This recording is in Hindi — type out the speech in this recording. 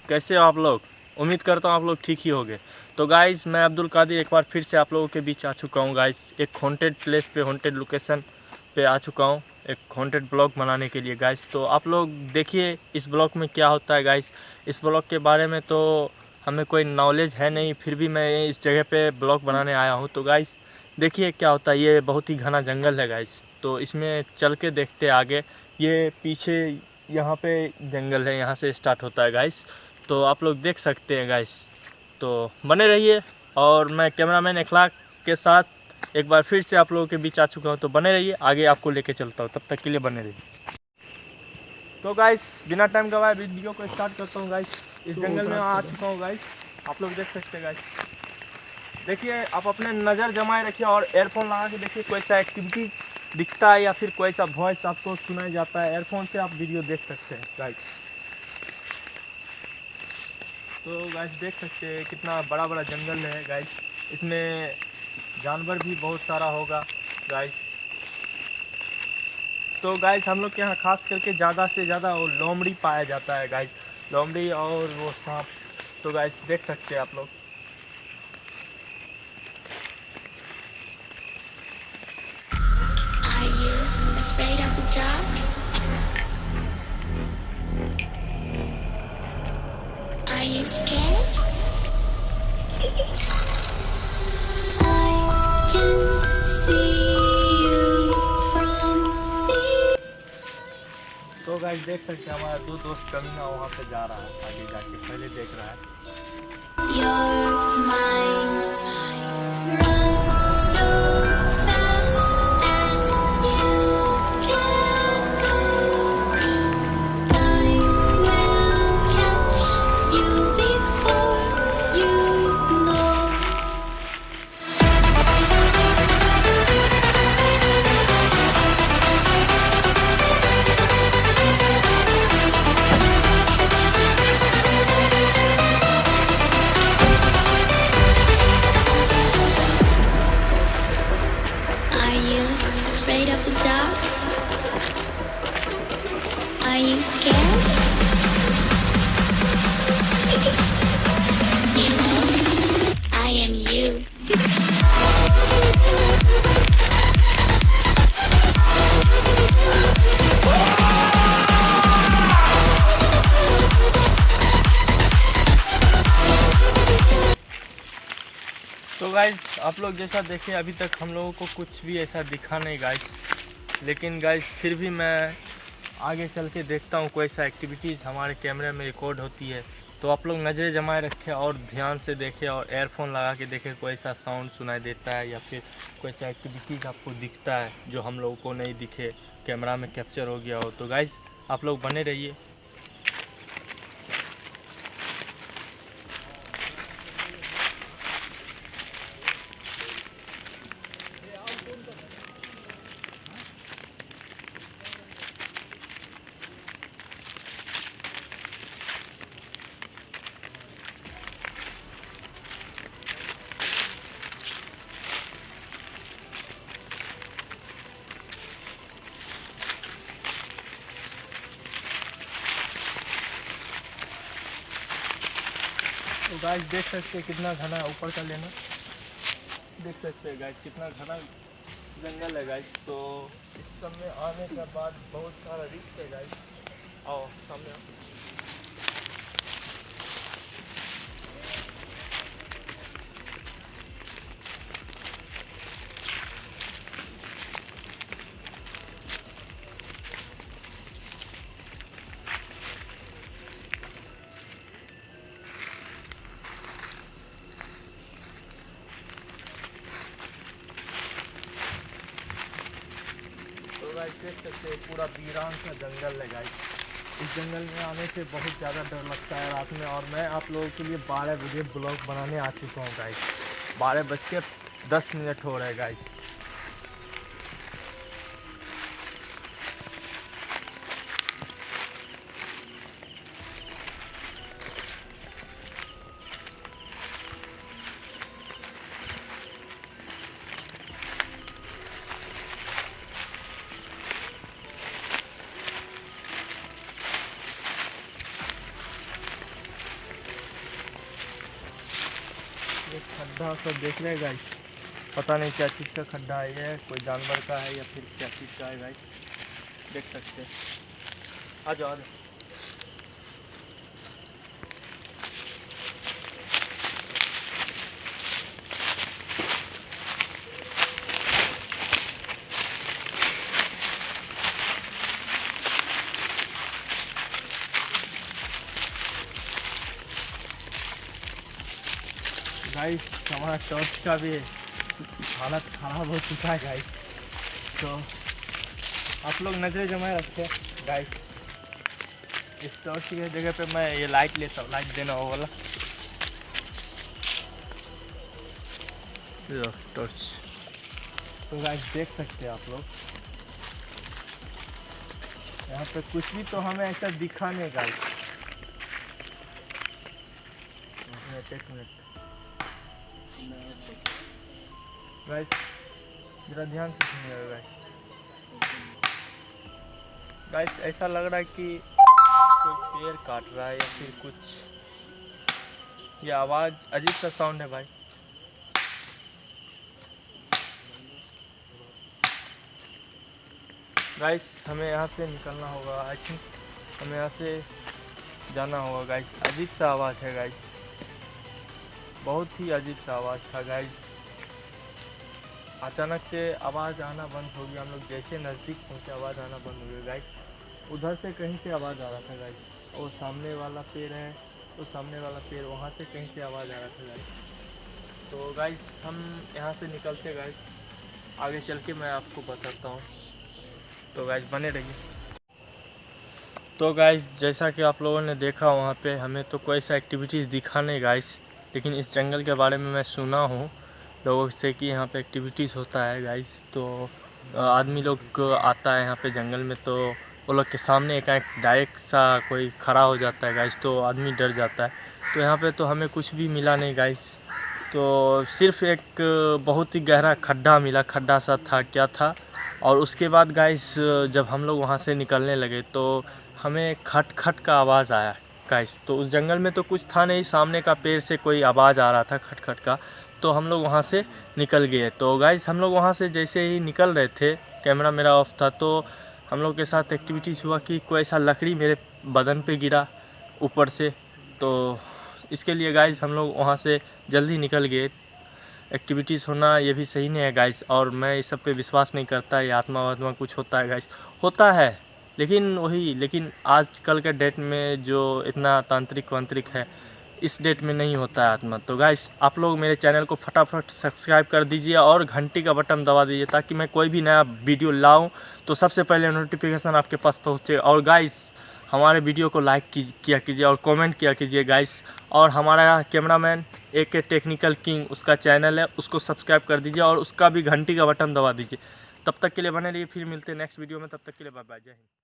कैसे हो आप लोग? उम्मीद करता हूँ आप लोग ठीक ही होंगे। तो गाइस, मैं अब्दुल कादिर एक बार फिर से आप लोगों के बीच आ चुका हूँ गाइस। एक हॉन्टेड प्लेस पे, हॉन्टेड लोकेशन पे आ चुका हूँ, एक हॉन्टेड ब्लॉग बनाने के लिए गाइस। तो आप लोग देखिए इस ब्लॉग में क्या होता है गाइस। इस ब्लॉग के बारे में तो हमें कोई नॉलेज है नहीं, फिर भी मैं इस जगह पे ब्लॉग बनाने आया हूँ। तो गाइस देखिए क्या होता है। ये बहुत ही घना जंगल है गाइस, तो इसमें चल के देखते आगे। ये पीछे यहाँ पे जंगल है, यहाँ से स्टार्ट होता है गाइस। तो आप लोग देख सकते हैं गाइस, तो बने रहिए। और मैं कैमरामैन अखलाक के साथ एक बार फिर से आप लोगों के बीच आ चुका हूँ, तो बने रहिए, आगे आपको लेके चलता हूँ। तब तक के लिए बने रहिए। तो गाइस बिना टाइम गवाए वीडियो को स्टार्ट करता हूँ गाइस। इस जंगल में आ चुका हूँ गाइस, आप लोग देख सकते हैं गाइस। देखिए आप अपने नज़र जमाए रखिए और एयरफोन लगा के देखिए कोई सा एक्टिविटी दिखता है या फिर कोई सा वॉइस आपको सुनाई जाता है। एयरफोन से आप वीडियो देख सकते हैं गाइस। तो गाइस देख सकते हैं कितना बड़ा बड़ा जंगल है गाइस। इसमें जानवर भी बहुत सारा होगा गाइस। तो गाइस हम लोग के यहाँ खास करके ज़्यादा से ज़्यादा वो लोमड़ी पाया जाता है गाइस, लोमड़ी और वो सांप। तो गाइस देख सकते हैं आप लोग। Are you afraid of the dark? Are you scared? I can see you from behind. तो गाइस देख सकते हैं हमारा दो दोस्त कमीना वहाँ पे जा रहा है, आगे जाके पहले देख रहा है। Your mind run so fast as you can go. Time will catch you before you know. Are you afraid of the dark? Are you scared? You know, I am you. तो गाइस आप लोग जैसा देखें अभी तक हम लोगों को कुछ भी ऐसा दिखा नहीं गाइस, लेकिन गाइस फिर भी मैं आगे चल के देखता हूँ कोई सा एक्टिविटीज़ हमारे कैमरे में रिकॉर्ड होती है। तो आप लोग नज़रें जमाए रखें और ध्यान से देखें और एयरफोन लगा के देखें कोई सा साउंड सुनाई देता है या फिर कोई सा एक्टिविटीज़ आपको दिखता है जो हम लोगों को नहीं दिखे, कैमरा में कैप्चर हो गया हो। तो गाइस आप लोग बने रहिए। तो गाइस देख सकते हैं कितना घना है, ऊपर का लेना देख सकते हैं गाइस कितना घना जंगल है गाइस। तो इस सब में आने के बाद बहुत सारा रिस्क है गाइस। आओ सामने आओ। गाइस देख सकते हैं पूरा वीरान सा जंगल है गाइस। इस जंगल में आने से बहुत ज़्यादा डर लगता है रात में। और मैं आप लोगों के लिए 12 बजे ब्लॉग बनाने आ चुका हूँ गाइस। 12:10 हो रहे हैं गाइस। एक खड्डा सब देख रहे हैं गाइस, पता नहीं क्या चीज़ का खड्डा है, ये कोई जानवर का है या फिर क्या चीज़ का है गाइस, देख सकते हैं। आ जाओ आ जाओ। गाइस हमारा टॉर्च का भी हालत ख़राब हो चुका है गाइस, तो आप लोग नज़रें जमाए रखें गाइस। इस टॉर्च की जगह पे मैं ये लाइट लेता हूँ, लाइट देना वो वाला टॉर्च। तो गाइस देख सकते हैं आप लोग, यहाँ पे कुछ भी तो हमें ऐसा दिखा नहीं गाइस। एक मिनट गाइस, जरा ध्यान से सुनिएगा गाइस। गाइस ऐसा लग रहा है कि कोई पेड़ काट रहा है या फिर कुछ, ये आवाज़ अजीब सा साउंड है भाई। गाइस हमें यहाँ से निकलना होगा, आई थिंक हमें यहाँ से जाना होगा गाइस। अजीब सा आवाज़ है गाइस, बहुत ही अजीब सा आवाज़ था गाइस। अचानक से आवाज़ आना बंद हो गया, हम लोग जैसे नज़दीक पहुँचे आवाज़ आना बंद हो गया गाइस। उधर से कहीं से आवाज़ आ रहा था गाइस, और सामने वाला पेड़ है तो सामने वाला पेड़ वहाँ से कहीं से आवाज़ आ रहा था गाइस। तो गाइस हम यहाँ से निकलते गाइस, आगे चल के मैं आपको बताता हूँ, तो गाइस बने रहिए। तो गाइस जैसा कि आप लोगों ने देखा, वहाँ पे हमें तो कोई ऐसा एक्टिविटीज़ दिखा नहीं गाइस, लेकिन इस जंगल के बारे में मैं सुना हूँ लोगों से कि यहाँ पे एक्टिविटीज़ होता है गाइस। तो आदमी लोग आता है यहाँ पे जंगल में, तो वो लोग के सामने एक डायरेक्ट सा कोई खड़ा हो जाता है गाइस, तो आदमी डर जाता है। तो यहाँ पे तो हमें कुछ भी मिला नहीं गाइस, तो सिर्फ एक बहुत ही गहरा खड्डा मिला, खड्डा सा था क्या था। और उसके बाद गाइस जब हम लोग वहाँ से निकलने लगे तो हमें खट खट का आवाज़ आया गाइस। तो उस जंगल में तो कुछ था नहीं, सामने का पेड़ से कोई आवाज़ आ रहा था खट खट का, तो हम लोग वहाँ से निकल गए। तो गाइस हम लोग वहाँ से जैसे ही निकल रहे थे, कैमरा मेरा ऑफ था, तो हम लोग के साथ एक्टिविटीज़ हुआ कि कोई ऐसा लकड़ी मेरे बदन पे गिरा ऊपर से। तो इसके लिए गाइस हम लोग वहाँ से जल्दी निकल गए। एक्टिविटीज़ होना ये भी सही नहीं है गाइस, और मैं इस सब पे विश्वास नहीं करता, ये आत्मा वात्मा कुछ होता है गाइस, होता है लेकिन आजकल के डेट में जो इतना तांत्रिक वांत्रिक है, इस डेट में नहीं होता है आत्मा। तो गाइस आप लोग मेरे चैनल को फटाफट सब्सक्राइब कर दीजिए और घंटी का बटन दबा दीजिए, ताकि मैं कोई भी नया वीडियो लाऊं तो सबसे पहले नोटिफिकेशन आपके पास पहुंचे। और गाइस हमारे वीडियो को लाइक किया कीजिए और कमेंट किया कीजिए गाइस। और हमारा कैमरामैन AK टेक्निकल किंग, उसका चैनल है, उसको सब्सक्राइब कर दीजिए और उसका भी घंटी का बटन दबा दीजिए। तब तक के लिए बने रहिए, फिर मिलते हैं नेक्स्ट वीडियो में, तब तक के लिए बाय बाय, जय हिंद।